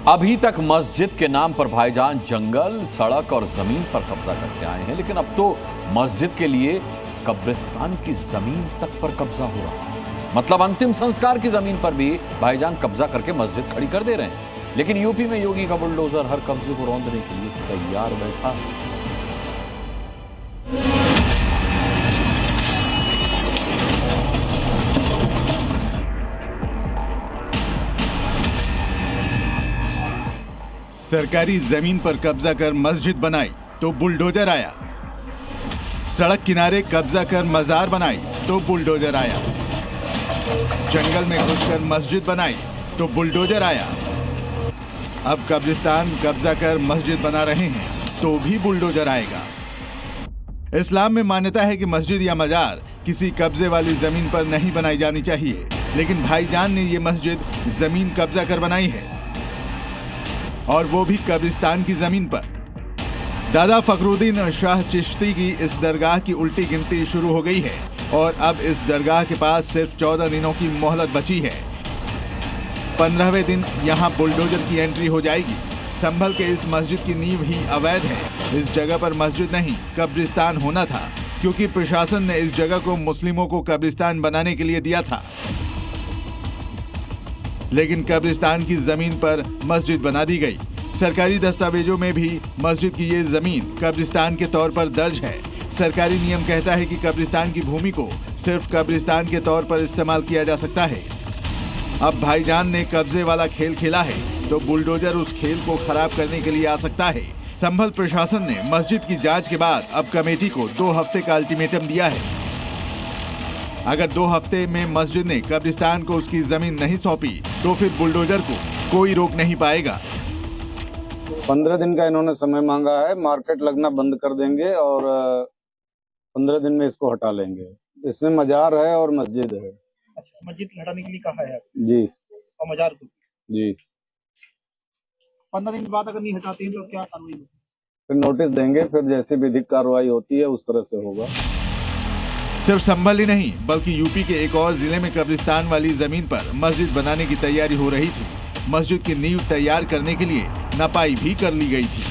अभी तक मस्जिद के नाम पर भाईजान जंगल, सड़क और जमीन पर कब्जा करके आए हैं, लेकिन अब तो मस्जिद के लिए कब्रिस्तान की जमीन तक पर कब्जा हो रहा है। मतलब अंतिम संस्कार की जमीन पर भी भाईजान कब्जा करके मस्जिद खड़ी कर दे रहे हैं। लेकिन यूपी में योगी का बुलडोजर हर कब्जे को रौंदने के लिए तैयार बैठा है। सरकारी जमीन पर कब्जा कर मस्जिद बनाई तो बुलडोजर आया। सड़क किनारे कब्जा कर मजार बनाई तो बुलडोजर आया। जंगल में घुसकर मस्जिद बनाई तो बुलडोजर आया। अब कब्रिस्तान कब्जा कर मस्जिद बना रहे हैं तो भी बुलडोजर आएगा। इस्लाम में मान्यता है कि मस्जिद या मजार किसी कब्जे वाली जमीन पर नहीं बनाई जानी चाहिए, लेकिन भाईजान ने ये मस्जिद जमीन कब्जा कर बनाई है, और वो भी कब्रिस्तान की जमीन पर। दादा फखरुद्दीन शाह चिश्ती की इस दरगाह की उल्टी गिनती शुरू हो गई है और अब इस दरगाह के पास सिर्फ 14 दिनों की मोहलत बची है। 15वें दिन यहाँ बुलडोजर की एंट्री हो जाएगी। संभल के इस मस्जिद की नींव ही अवैध है। इस जगह पर मस्जिद नहीं कब्रिस्तान होना था, क्योंकि प्रशासन ने इस जगह को मुस्लिमों को कब्रिस्तान बनाने के लिए दिया था। लेकिन कब्रिस्तान की जमीन पर मस्जिद बना दी गई। सरकारी दस्तावेजों में भी मस्जिद की ये जमीन कब्रिस्तान के तौर पर दर्ज है। सरकारी नियम कहता है कि कब्रिस्तान की भूमि को सिर्फ कब्रिस्तान के तौर पर इस्तेमाल किया जा सकता है। अब भाईजान ने कब्जे वाला खेल खेला है तो बुलडोजर उस खेल को खराब करने के लिए आ सकता है। संभल प्रशासन ने मस्जिद की जांच के बाद अब कमेटी को 2 हफ्ते का अल्टीमेटम दिया है। अगर 2 हफ्ते में मस्जिद ने कब्रिस्तान को उसकी जमीन नहीं सौंपी तो फिर बुलडोजर को कोई रोक नहीं पाएगा। 15 दिन का इन्होंने समय मांगा है। मार्केट लगना बंद कर देंगे और 15 दिन में इसको हटा लेंगे। इसमें मजार है और मस्जिद है। अच्छा, मस्जिद हटाने के लिए कहा है जी, और मजार को जी। 15 दिन के बाद अगर नहीं हटाते हैं तो क्या कार्रवाई होगी? फिर नोटिस देंगे, फिर जैसी विधिक कार्रवाई होती है उस तरह से होगा। सिर्फ संभल ही नहीं बल्कि यूपी के एक और जिले में कब्रिस्तान वाली जमीन पर मस्जिद बनाने की तैयारी हो रही थी। मस्जिद की नींव तैयार करने के लिए नपाई भी कर ली गई थी।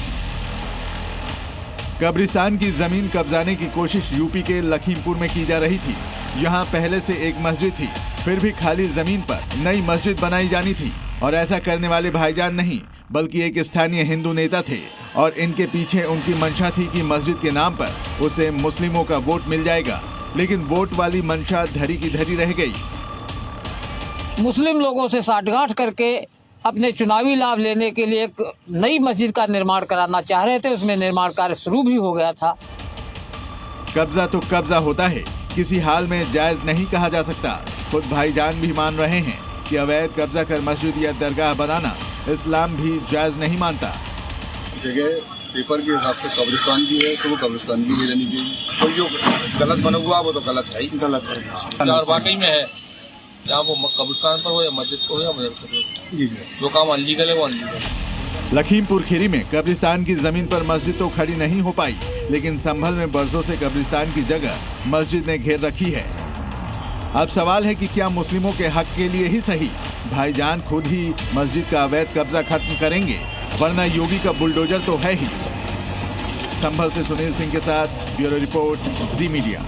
कब्रिस्तान की जमीन कब्जाने की कोशिश यूपी के लखीमपुर में की जा रही थी। यहाँ पहले से एक मस्जिद थी, फिर भी खाली जमीन पर नई मस्जिद बनाई जानी थी, और ऐसा करने वाले भाईजान नहीं बल्कि एक स्थानीय हिंदू नेता थे, और इनके पीछे उनकी मंशा थी कि मस्जिद के नाम पर उसे मुस्लिमों का वोट मिल जाएगा। लेकिन वोट वाली मंशा धरी की धरी रह गई। मुस्लिम लोगों से साठगांठ करके अपने चुनावी लाभ लेने के लिए एक नई मस्जिद का निर्माण कराना चाह रहे थे। उसमें निर्माण कार्य शुरू भी हो गया था। कब्जा तो कब्जा होता है, किसी हाल में जायज नहीं कहा जा सकता। खुद भाईजान भी मान रहे हैं कि अवैध कब्जा कर मस्जिद या दरगाह बनाना इस्लाम भी जायज नहीं मानता। जगह पेपर के हिसाब से कब्रिस्तान की है तो वो कब्रिस्तान की भी रहनी चाहिए। तो जो गलत बना हुआ वो तो गलत है ही, गलत है। और वाकई में है, चाहे वो कब्रिस्तान पर हो या मस्जिद को हो या मदरसे को, जो काम अनलीगल है वो अनलीगल है। लखीमपुर खीरी में कब्रिस्तान की जमीन पर मस्जिद तो खड़ी नहीं हो पाई, लेकिन संभल में बरसों से कब्रिस्तान की जगह मस्जिद ने घेर रखी है। अब सवाल है कि क्या मुस्लिमों के हक के लिए ही सही भाईजान खुद ही मस्जिद का अवैध कब्जा खत्म करेंगे, वरना योगी का बुलडोजर तो है ही। संभल से सुनील सिंह के साथ ब्यूरो रिपोर्ट, जी मीडिया।